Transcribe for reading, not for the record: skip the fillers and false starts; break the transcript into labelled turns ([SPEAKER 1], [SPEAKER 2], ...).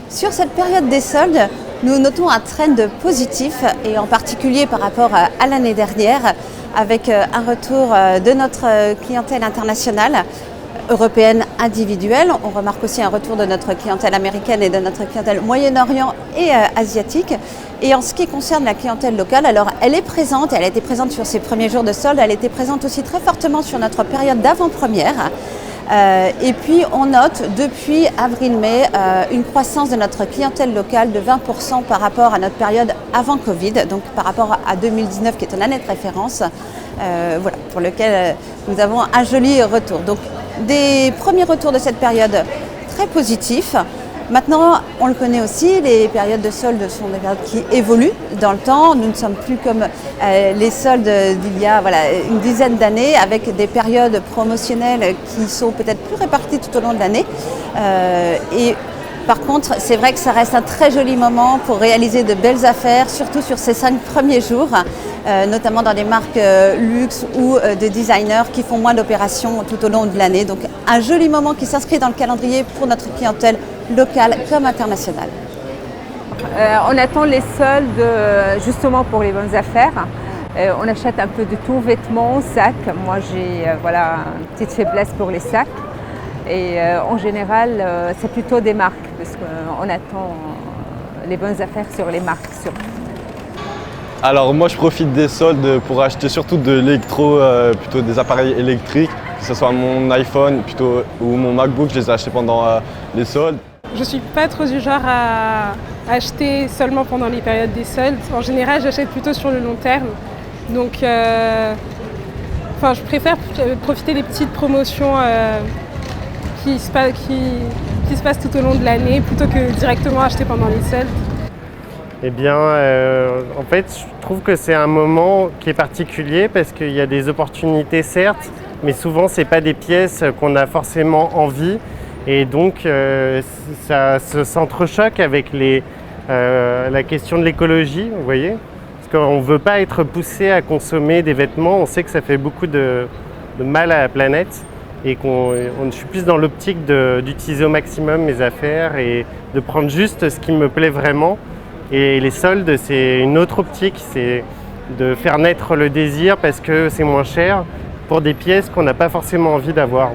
[SPEAKER 1] Sur cette période des soldes, nous notons un trend positif et en particulier par rapport à l'année dernière avec un retour de notre clientèle internationale, européenne individuelle. On remarque aussi un retour de notre clientèle américaine et de notre clientèle Moyen-Orient et asiatique. Et en ce qui concerne la clientèle locale, alors elle est présente, elle a été présente sur ces premiers jours de solde, elle était présente aussi très fortement sur notre période d'avant-première. Et puis on note depuis avril-mai une croissance de notre clientèle locale de 20% par rapport à notre période avant Covid, donc par rapport à 2019 qui est une année de référence, voilà, pour lequel nous avons un joli retour. Donc des premiers retours de cette période très positifs. Maintenant, on le connaît aussi, les périodes de soldes sont des périodes qui évoluent dans le temps. Nous ne sommes plus comme les soldes d'il y a une dizaine d'années, avec des périodes promotionnelles qui sont peut-être plus réparties tout au long de l'année. Et par contre, c'est vrai que ça reste un très joli moment pour réaliser de belles affaires, surtout sur ces 5 premiers jours, notamment dans des marques luxe ou de designers qui font moins d'opérations tout au long de l'année. Donc un joli moment qui s'inscrit dans le calendrier pour notre clientèle locale comme internationale.
[SPEAKER 2] On attend les soldes justement pour les bonnes affaires. On achète un peu de tout, vêtements, sacs. Moi j'ai une petite faiblesse pour les sacs. Et en général, c'est plutôt des marques, parce qu'on attend les bonnes affaires sur les marques surtout.
[SPEAKER 3] Alors moi je profite des soldes pour acheter surtout de l'électro, plutôt des appareils électriques, que ce soit mon iPhone ou mon MacBook, je les ai achetés pendant les soldes.
[SPEAKER 4] Je ne suis pas trop du genre à acheter seulement pendant les périodes des soldes. En général, j'achète plutôt sur le long terme. Donc je préfère profiter des petites promotions qui se passent tout au long de l'année plutôt que directement acheter pendant les soldes.
[SPEAKER 5] Eh bien, en fait, je trouve que c'est un moment qui est particulier parce qu'il y a des opportunités, certes, mais souvent, ce n'est pas des pièces qu'on a forcément envie. Et donc, ça s'entrechoque avec la question de l'écologie, vous voyez. Parce qu'on ne veut pas être poussé à consommer des vêtements. On sait que ça fait beaucoup de mal à la planète. Et je suis plus dans l'optique d'utiliser au maximum mes affaires et de prendre juste ce qui me plaît vraiment. Et les soldes, c'est une autre optique, c'est de faire naître le désir parce que c'est moins cher pour des pièces qu'on n'a pas forcément envie d'avoir.